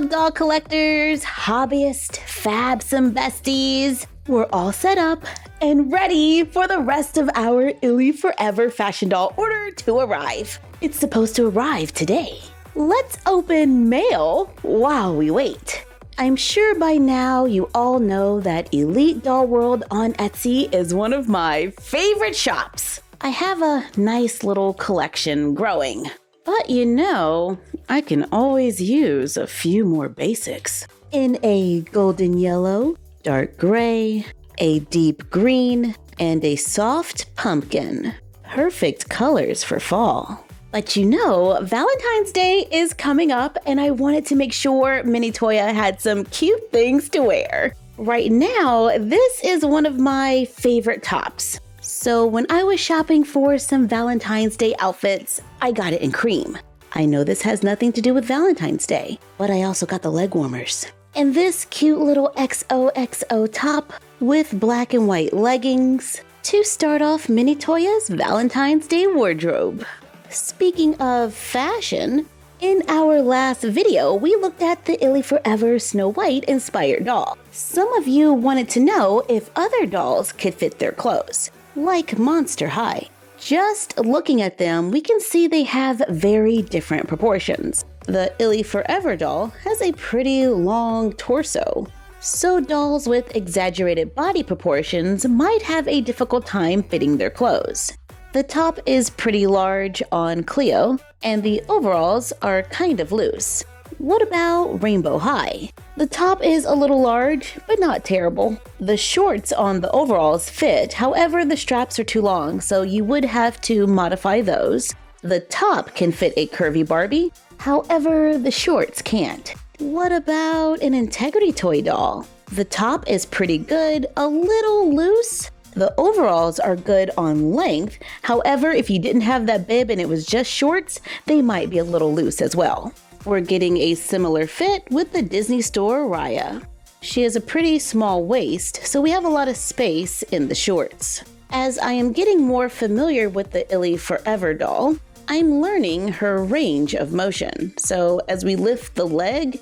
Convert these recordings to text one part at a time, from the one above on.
doll collectors, hobbyists, fabsome besties. We're all set up and ready for the rest of our ily 4Ever fashion doll order to arrive. It's supposed to arrive today. Let's open mail while we wait. I'm sure by now you all know that Elite Doll World on Etsy is one of my favorite shops. I have a nice little collection growing. But you know, I can always use a few more basics. In a golden yellow, dark gray, a deep green, and a soft pumpkin. Perfect colors for fall. But you know, Valentine's Day is coming up and I wanted to make sure Mini Toya had some cute things to wear. Right now, this is one of my favorite tops. So when I was shopping for some Valentine's Day outfits, I got it in cream. I know this has nothing to do with Valentine's Day, but I also got the leg warmers. And this cute little XOXO top with black and white leggings to start off Mini Toya's Valentine's Day wardrobe. Speaking of fashion, in our last video, we looked at the ily 4Ever Snow White inspired doll. Some of you wanted to know if other dolls could fit their clothes, like Monster High. Just looking at them, we can see they have very different proportions. The ily 4Ever doll has a pretty long torso, so dolls with exaggerated body proportions might have a difficult time fitting their clothes. The top is pretty large on Cleo, and the overalls are kind of loose. What about Rainbow High? The top is a little large, but not terrible. The shorts on the overalls fit, however the straps are too long, so you would have to modify those. The top can fit a curvy Barbie, however the shorts can't. What about an Integrity Toy doll? The top is pretty good, a little loose. The overalls are good on length, however if you didn't have that bib and it was just shorts, they might be a little loose as well. We're getting a similar fit with the Disney Store Raya. She has a pretty small waist, so we have a lot of space in the shorts. As I am getting more familiar with the ily 4Ever doll, I'm learning her range of motion. So as we lift the leg,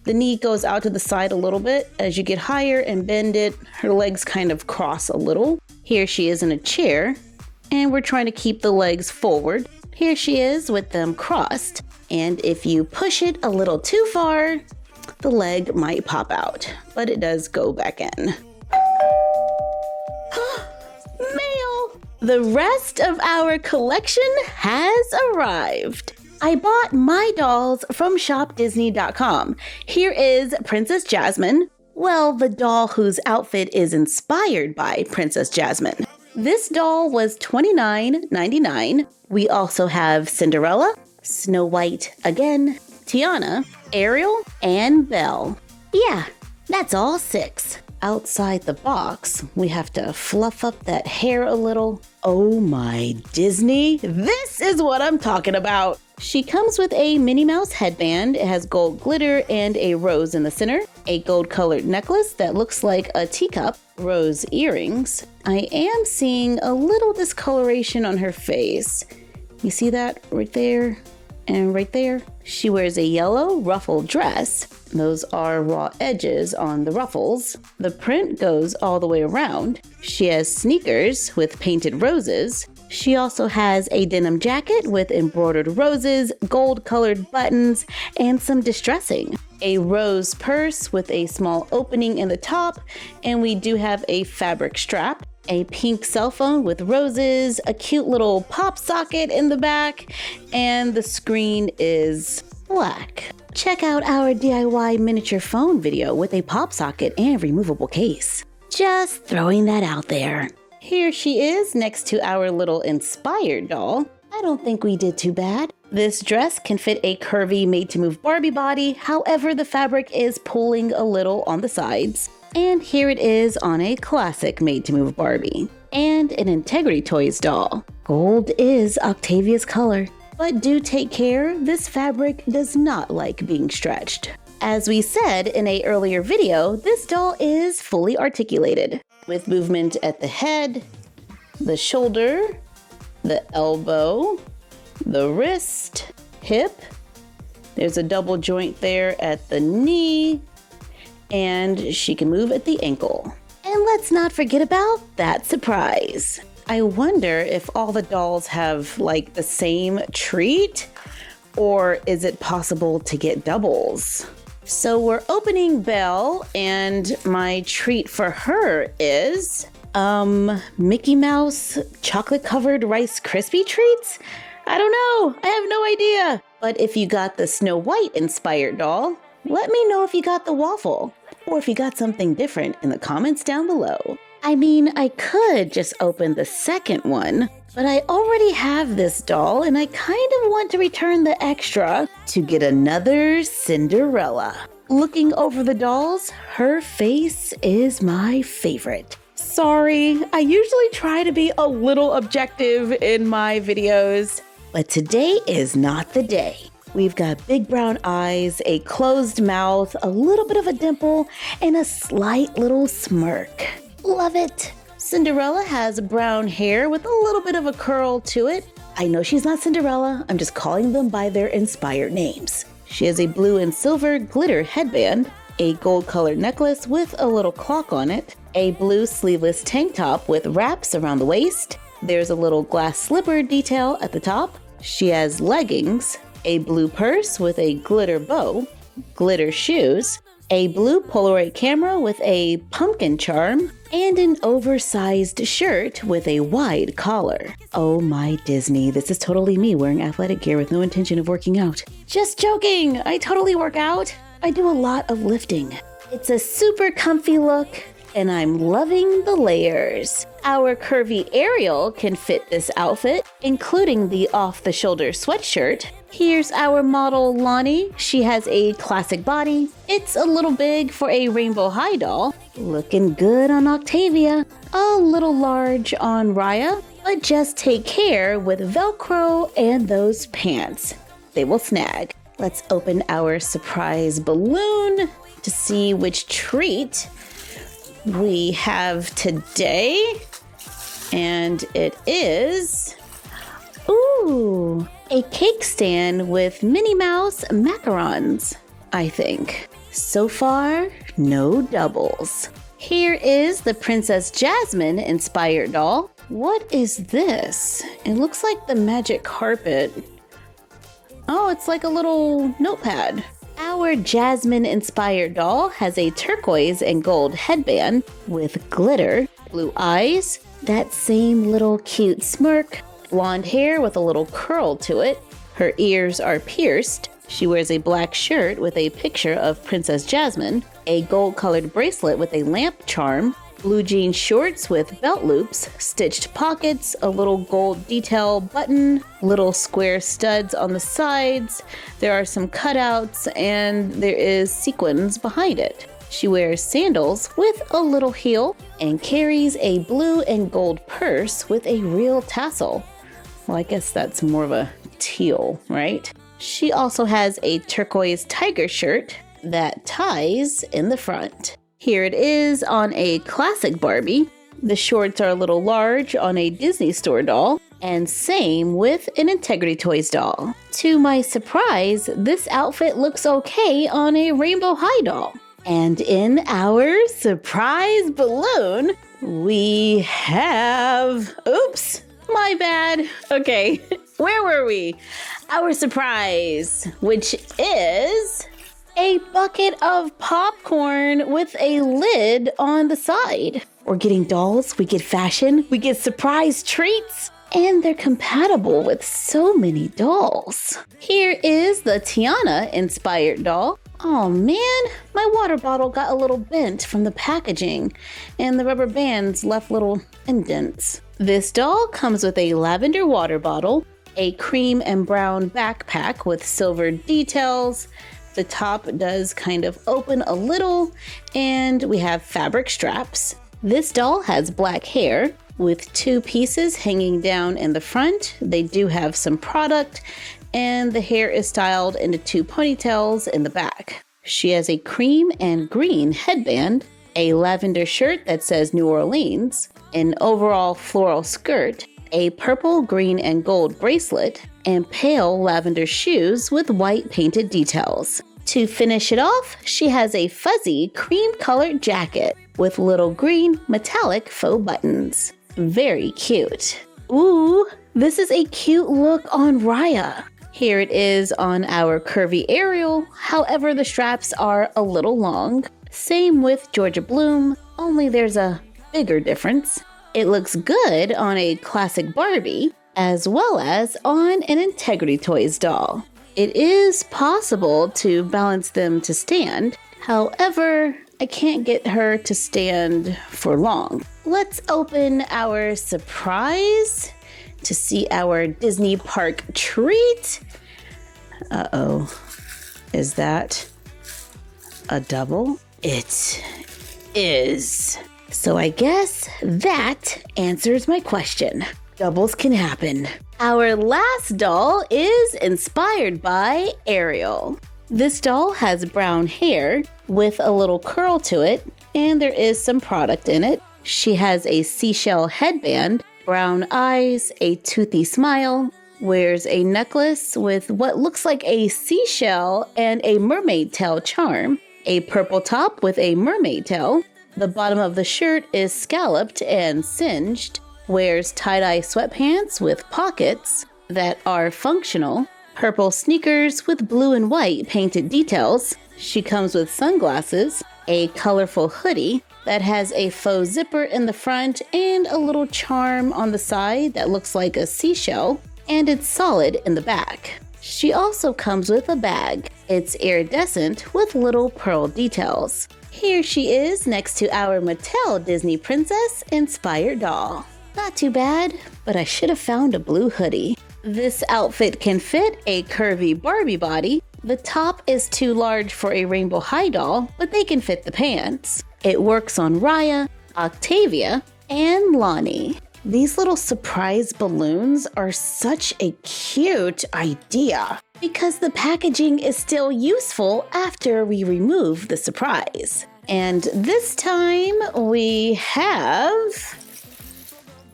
the knee goes out to the side a little bit. As you get higher and bend it, her legs kind of cross a little. Here she is in a chair, and we're trying to keep the legs forward. Here she is with them crossed. And if you push it a little too far, the leg might pop out, but it does go back in. Mail! The rest of our collection has arrived. I bought my dolls from shopdisney.com. Here is Princess Jasmine. Well, the doll whose outfit is inspired by Princess Jasmine. This doll was $29.99. We also have Cinderella, Snow White again, Tiana, Ariel, and Belle. Yeah, that's all 6. Outside the box, we have to fluff up that hair a little. Oh my Disney, this is what I'm talking about. She comes with a Minnie Mouse headband. It has gold glitter and a rose in the center, a gold colored necklace that looks like a teacup, rose earrings. I am seeing a little discoloration on her face. You see that right there and right there? She wears a yellow ruffled dress. Those are raw edges on the ruffles. The print goes all the way around. She has sneakers with painted roses. She also has a denim jacket with embroidered roses, gold-colored buttons, and some distressing. A rose purse with a small opening in the top, and we do have a fabric strap. A pink cell phone with roses, a cute little pop socket in the back, and the screen is black. Check out our DIY miniature phone video with a pop socket and removable case. Just throwing that out there. Here she is next to our little inspired doll. I don't think we did too bad. This dress can fit a curvy made-to-move Barbie body, however the fabric is pulling a little on the sides. And here it is on a classic made-to-move Barbie. And an Integrity Toys doll. Gold is Octavia's color. But do take care, this fabric does not like being stretched. As we said in an earlier video, this doll is fully articulated, with movement at the head, the shoulder, the elbow, the wrist, hip, There's a double joint there at the knee, and she can move at the ankle. And let's not forget about that surprise. I wonder if all the dolls have like the same treat, or is it possible to get doubles? So we're opening Belle, and my treat for her is Mickey Mouse chocolate covered Rice Krispie treats? I don't know. I have no idea. But if you got the Snow White inspired doll, let me know if you got the waffle, or if you got something different in the comments down below. I mean, I could just open the second one, but I already have this doll and I kind of want to return the extra to get another Cinderella. Looking over the dolls, her face is my favorite. Sorry, I usually try to be a little objective in my videos, but today is not the day. We've got big brown eyes, a closed mouth, a little bit of a dimple, and a slight little smirk. Love it! Cinderella has brown hair with a little bit of a curl to it. I know she's not Cinderella, I'm just calling them by their inspired names. She has a blue and silver glitter headband, a gold-colored necklace with a little clock on it, a blue sleeveless tank top with wraps around the waist. There's a little glass slipper detail at the top. She has leggings, a blue purse with a glitter bow, glitter shoes, a blue Polaroid camera with a pumpkin charm, and an oversized shirt with a wide collar. Oh my Disney, this is totally me wearing athletic gear with no intention of working out. Just joking, I totally work out. I do a lot of lifting. It's a super comfy look, and I'm loving the layers. Our curvy Ariel can fit this outfit, including the off-the-shoulder sweatshirt. Here's our model Lonnie. She has a classic body. It's a little big for a Rainbow High doll. Looking good on Octavia. A little large on Raya, but just take care with Velcro and those pants. They will snag. Let's open our surprise balloon to see which treat we have today. And it is, ooh, a cake stand with Minnie Mouse macarons, I think. So far, no doubles. Here is the Princess Jasmine inspired doll. What is this? It looks like the magic carpet. Oh, it's like a little notepad. Our Jasmine inspired doll has a turquoise and gold headband with glitter, blue eyes, that same little cute smirk, blonde hair with a little curl to it. Her ears are pierced. She wears a black shirt with a picture of Princess Jasmine, a gold-colored bracelet with a lamp charm, blue jean shorts with belt loops, stitched pockets, a little gold detail button, little square studs on the sides. There are some cutouts and there is sequins behind it. She wears sandals with a little heel and carries a blue and gold purse with a real tassel. Well, I guess that's more of a teal, right? She also has a turquoise tiger shirt that ties in the front. Here it is on a classic Barbie. The shorts are a little large on a Disney Store doll, and same with an Integrity Toys doll. To my surprise, this outfit looks okay on a Rainbow High doll. And in our surprise balloon, we have, oops, my bad. Okay, where were we? Our surprise, which is a bucket of popcorn with a lid on the side. We're getting dolls, we get fashion, we get surprise treats, and they're compatible with so many dolls. Here is the Tiana inspired doll. Oh man, my water bottle got a little bent from the packaging, and the rubber bands left little indents. This doll comes with a lavender water bottle, a cream and brown backpack with silver details. The top does kind of open a little, and we have fabric straps. This doll has black hair with two pieces hanging down in the front. They do have some product, and the hair is styled into two ponytails in the back. She has a cream and green headband, a lavender shirt that says New Orleans, an overall floral skirt, a purple, green, and gold bracelet, and pale lavender shoes with white painted details. To finish it off, she has a fuzzy cream-colored jacket with little green metallic faux buttons. Very cute. Ooh, this is a cute look on Raya. Here it is on our curvy Ariel, however the straps are a little long. Same with Georgia Bloom, only there's a bigger difference. It looks good on a classic Barbie, as well as on an Integrity Toys doll. It is possible to balance them to stand, however, I can't get her to stand for long. Let's open our surprise to see our Disney park treat. Uh-oh, is that a double? It is. So I guess that answers my question. Doubles can happen. Our last doll is inspired by Ariel. This doll has brown hair with a little curl to it, and there is some product in it. She has a seashell headband, brown eyes, a toothy smile, wears a necklace with what looks like a seashell and a mermaid tail charm, a purple top with a mermaid tail. The bottom of the shirt is scalloped and singed, wears tie-dye sweatpants with pockets that are functional, purple sneakers with blue and white painted details. She comes with sunglasses, a colorful hoodie that has a faux zipper in the front and a little charm on the side that looks like a seashell, and it's solid in the back. She also comes with a bag. It's iridescent with little pearl details. Here she is next to our Mattel Disney Princess inspired doll. Not too bad, but I should have found a blue hoodie. This outfit can fit a curvy Barbie body. The top is too large for a Rainbow High doll, but they can fit the pants. It works on Raya, Octavia, and Lonnie. These little surprise balloons are such a cute idea because the packaging is still useful after we remove the surprise. And this time we have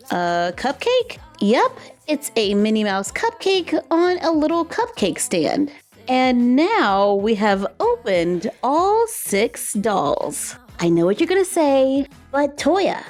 a cupcake? Yep, it's a Minnie Mouse cupcake on a little cupcake stand. And now we have opened all 6 dolls. I know what you're gonna say, but Toya,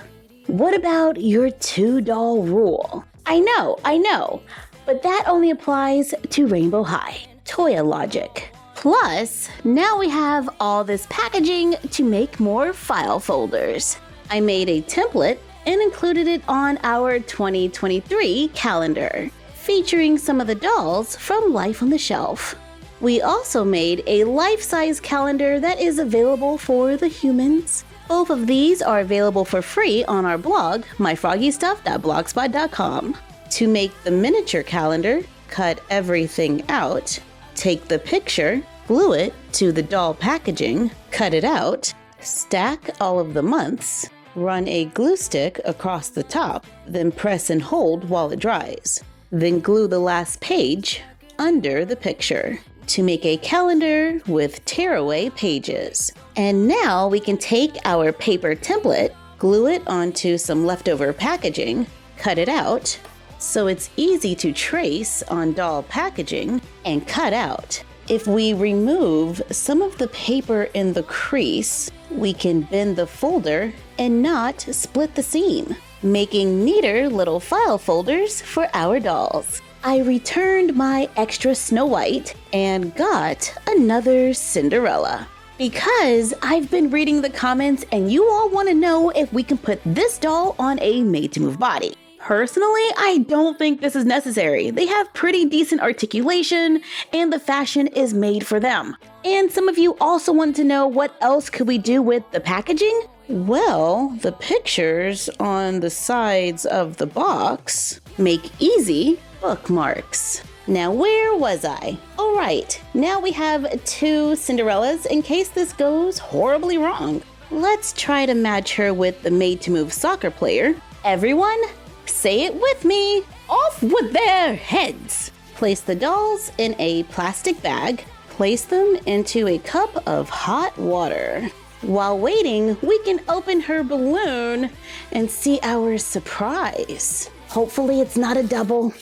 what about your 2-doll rule? I know, but that only applies to Rainbow High. Toya logic. Plus, now we have all this packaging to make more file folders. I made a template and included it on our 2023 calendar, featuring some of the dolls from Life on the Shelf. We also made a life-size calendar that is available for the humans. Both of these are available for free on our blog, MyFroggyStuff.blogspot.com. To make the miniature calendar, cut everything out, take the picture, glue it to the doll packaging, cut it out, stack all of the months, run a glue stick across the top, then press and hold while it dries. Then glue the last page under the picture to make a calendar with tearaway pages. And now we can take our paper template, glue it onto some leftover packaging, cut it out, so it's easy to trace on doll packaging, and cut out. If we remove some of the paper in the crease, we can bend the folder and not split the seam, making neater little file folders for our dolls. I returned my extra Snow White and got another Cinderella. Because I've been reading the comments and you all want to know if we can put this doll on a made-to-move body. Personally, I don't think this is necessary. They have pretty decent articulation and the fashion is made for them. And some of you also want to know what else could we do with the packaging? Well, the pictures on the sides of the box make easy bookmarks. Now, where was I? Oh, right. Now we have 2 Cinderellas in case this goes horribly wrong. Let's try to match her with the made-to-move soccer player. Everyone, say it with me. Off with their heads. Place the dolls in a plastic bag. Place them into a cup of hot water. While waiting, we can open her balloon and see our surprise. Hopefully it's not a double.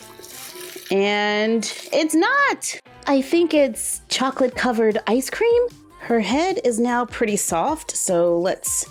And it's not! I think it's chocolate-covered ice cream. Her head is now pretty soft, so let's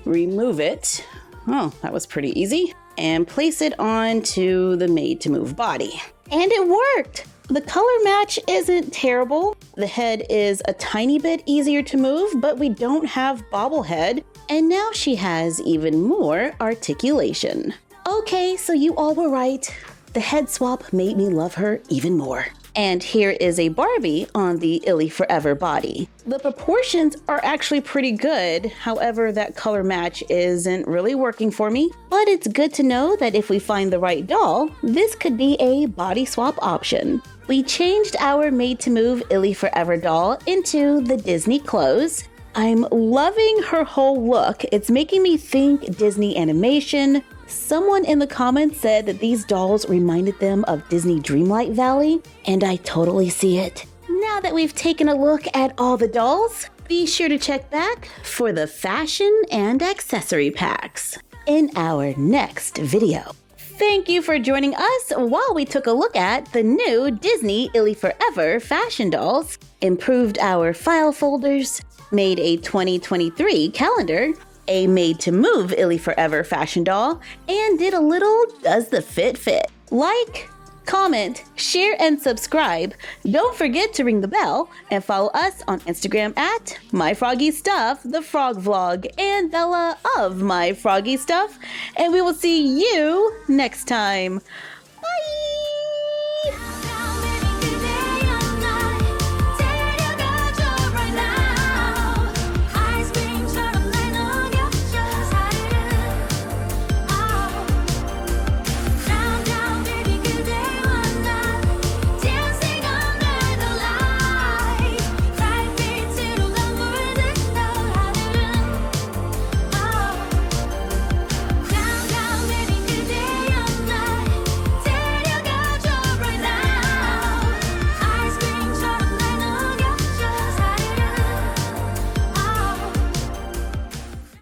remove it. Oh, that was pretty easy. And place it onto the made-to-move body. And it worked! The color match isn't terrible. The head is a tiny bit easier to move, but we don't have bobblehead. And now she has even more articulation. Okay, so you all were right. The head swap made me love her even more. And here is a Barbie on the ily 4Ever body. The proportions are actually pretty good, however that color match isn't really working for me. But it's good to know that if we find the right doll, this could be a body swap option. We changed our made-to-move ily 4Ever doll into the Disney clothes. I'm loving her whole look. It's making me think Disney animation. Someone in the comments said that these dolls reminded them of Disney Dreamlight Valley, and I totally see it. Now that we've taken a look at all the dolls, be sure to check back for the fashion and accessory packs in our next video. Thank you for joining us while we took a look at the new Disney ily 4Ever fashion dolls, improved our file folders, made a 2023 calendar, a made-to-move ily 4Ever fashion doll, and did a little Does the Fit Fit? Like, comment, share, and subscribe. Don't forget to ring the bell and follow us on Instagram at MyFroggyStuff, the Frog Vlog, and Bella of MyFroggyStuff. And we will see you next time.